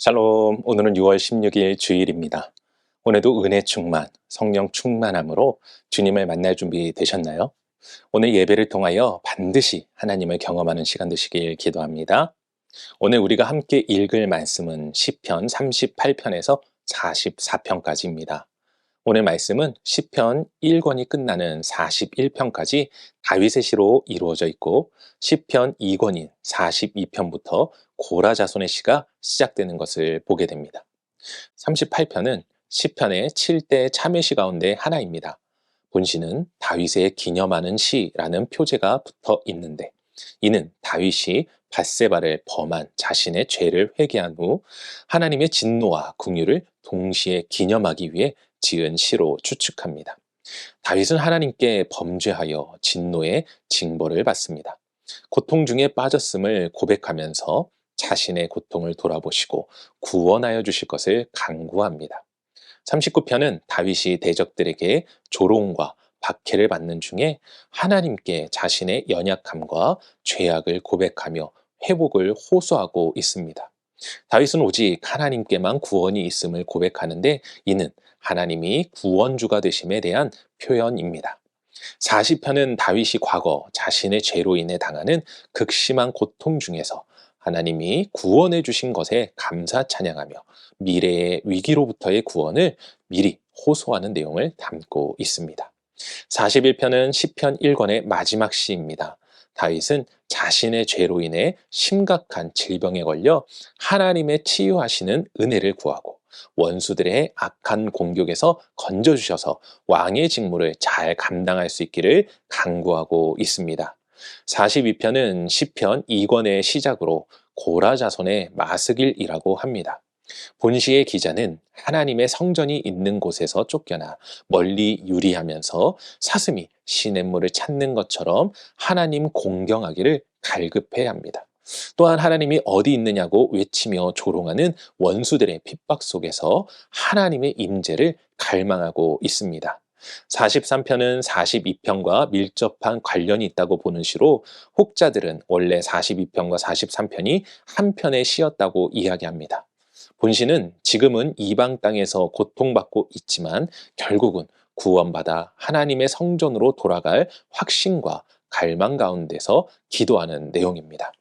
샬롬, 오늘은 6월 16일 주일입니다. 오늘도 은혜 충만, 성령 충만함으로 주님을 만날 준비 되셨나요? 오늘 예배를 통하여 반드시 하나님을 경험하는 시간 되시길 기도합니다. 오늘 우리가 함께 읽을 말씀은 시편 38편에서 44편까지입니다. 오늘 말씀은 시편 1권이 끝나는 41편까지 다윗의 시로 이루어져 있고 시편 2권인 42편부터 고라 자손의 시가 시작되는 것을 보게 됩니다. 38편은 시편의 7대 참회시 가운데 하나입니다. 본시는 다윗의 기념하는 시라는 표제가 붙어 있는데 이는 다윗이 밧세바를 범한 자신의 죄를 회개한 후 하나님의 진노와 긍휼을 동시에 기념하기 위해 지은 시로 추측합니다. 다윗은 하나님께 범죄하여 진노의 징벌을 받습니다. 고통 중에 빠졌음을 고백하면서 자신의 고통을 돌아보시고 구원하여 주실 것을 간구합니다. 39편은 다윗이 대적들에게 조롱과 박해를 받는 중에 하나님께 자신의 연약함과 죄악을 고백하며 회복을 호소하고 있습니다. 다윗은 오직 하나님께만 구원이 있음을 고백하는데 이는 하나님이 구원주가 되심에 대한 표현입니다. 40편은 다윗이 과거 자신의 죄로 인해 당하는 극심한 고통 중에서 하나님이 구원해 주신 것에 감사 찬양하며 미래의 위기로부터의 구원을 미리 호소하는 내용을 담고 있습니다. 41편은 시편 1권의 마지막 시입니다. 다윗은 자신의 죄로 인해 심각한 질병에 걸려 하나님의 치유하시는 은혜를 구하고 원수들의 악한 공격에서 건져주셔서 왕의 직무를 잘 감당할 수 있기를 간구하고 있습니다. 42편은 시편 2권의 시작으로 고라 자손의 마스길이라고 합니다. 본시의 기자는 하나님의 성전이 있는 곳에서 쫓겨나 멀리 유리하면서 사슴이 시냇물을 찾는 것처럼 하나님 공경하기를 갈급해야 합니다. 또한 하나님이 어디 있느냐고 외치며 조롱하는 원수들의 핍박 속에서 하나님의 임재를 갈망하고 있습니다. 43편은 42편과 밀접한 관련이 있다고 보는 시로 혹자들은 원래 42편과 43편이 한 편의 시였다고 이야기합니다. 본시는 지금은 이방 땅에서 고통받고 있지만 결국은 구원받아 하나님의 성전으로 돌아갈 확신과 갈망 가운데서 기도하는 내용입니다.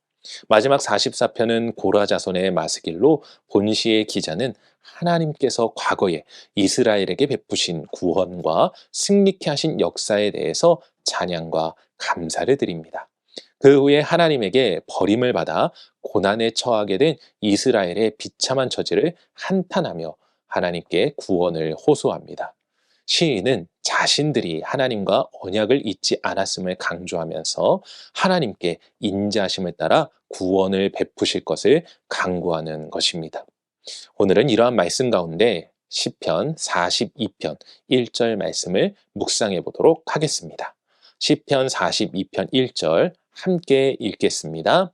마지막 44편은 고라 자손의 마스길로 본시의 기자는 하나님께서 과거에 이스라엘에게 베푸신 구원과 승리케 하신 역사에 대해서 찬양과 감사를 드립니다. 그 후에 하나님에게 버림을 받아 고난에 처하게 된 이스라엘의 비참한 처지를 한탄하며 하나님께 구원을 호소합니다. 시인은 자신들이 하나님과 언약을 잊지 않았음을 강조하면서 하나님께 인자하심을 따라 구원을 베푸실 것을 간구하는 것입니다. 오늘은 이러한 말씀 가운데 시편 42편 1절 말씀을 묵상해 보도록 하겠습니다. 시편 42편 1절 함께 읽겠습니다.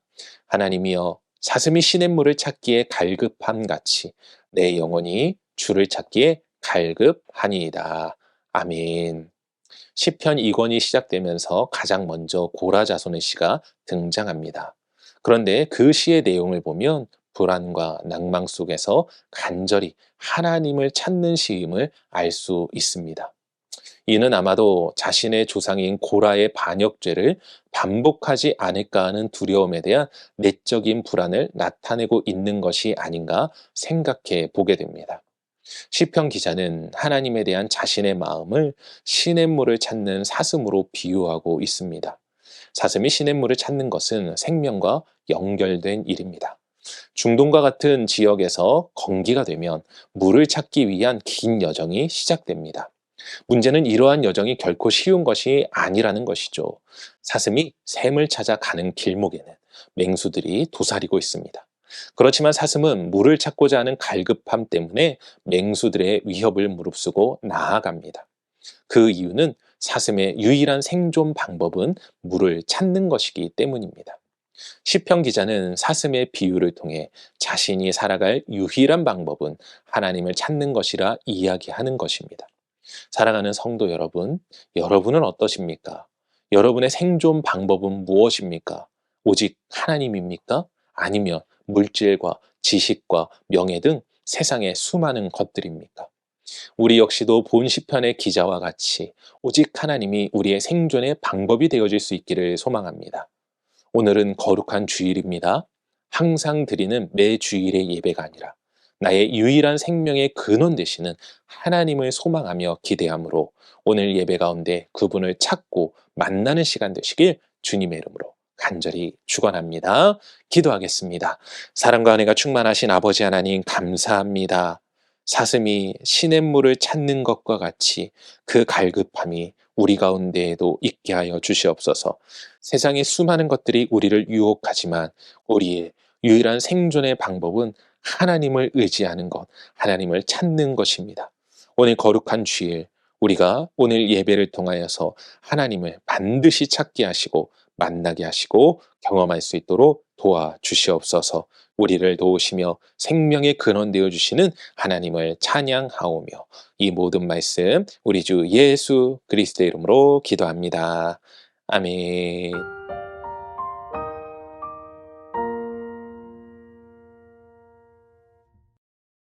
하나님이여 사슴이 시냇물을 찾기에 갈급함 같이 내 영혼이 주를 찾기에 갈급하니이다. 아멘. 시편 2권이 시작되면서 가장 먼저 고라 자손의 시가 등장합니다. 그런데 그 시의 내용을 보면 불안과 낭망 속에서 간절히 하나님을 찾는 시임을 알 수 있습니다. 이는 아마도 자신의 조상인 고라의 반역죄를 반복하지 않을까 하는 두려움에 대한 내적인 불안을 나타내고 있는 것이 아닌가 생각해 보게 됩니다. 시편 기자는 하나님에 대한 자신의 마음을 시냇물을 찾는 사슴으로 비유하고 있습니다. 사슴이 시냇물을 찾는 것은 생명과 연결된 일입니다. 중동과 같은 지역에서 건기가 되면 물을 찾기 위한 긴 여정이 시작됩니다. 문제는 이러한 여정이 결코 쉬운 것이 아니라는 것이죠. 사슴이 샘을 찾아 가는 길목에는 맹수들이 도사리고 있습니다. 그렇지만 사슴은 물을 찾고자 하는 갈급함 때문에 맹수들의 위협을 무릅쓰고 나아갑니다. 그 이유는 사슴의 유일한 생존 방법은 물을 찾는 것이기 때문입니다. 시편 기자는 사슴의 비유를 통해 자신이 살아갈 유일한 방법은 하나님을 찾는 것이라 이야기하는 것입니다. 사랑하는 성도 여러분, 여러분은 어떠십니까? 여러분의 생존 방법은 무엇입니까? 오직 하나님입니까? 아니면 물질과 지식과 명예 등 세상의 수많은 것들입니까? 우리 역시도 본 시편의 기자와 같이 오직 하나님이 우리의 생존의 방법이 되어줄 수 있기를 소망합니다. 오늘은 거룩한 주일입니다. 항상 드리는 매 주일의 예배가 아니라 나의 유일한 생명의 근원 되시는 하나님을 소망하며 기대함으로 오늘 예배 가운데 그분을 찾고 만나는 시간 되시길 주님의 이름으로 간절히 축원합니다. 기도하겠습니다. 사랑과 은혜가 충만하신 아버지 하나님 감사합니다. 사슴이 시냇물을 찾는 것과 같이 그 갈급함이 우리 가운데에도 있게 하여 주시옵소서. 세상의 수많은 것들이 우리를 유혹하지만 우리의 유일한 생존의 방법은 하나님을 의지하는 것, 하나님을 찾는 것입니다. 오늘 거룩한 주일, 우리가 오늘 예배를 통하여서 하나님을 반드시 찾게 하시고 만나게 하시고 경험할 수 있도록 도와주시옵소서. 우리를 도우시며 생명의 근원 되어 주시는 하나님을 찬양하오며 이 모든 말씀 우리 주 예수 그리스도의 이름으로 기도합니다. 아멘.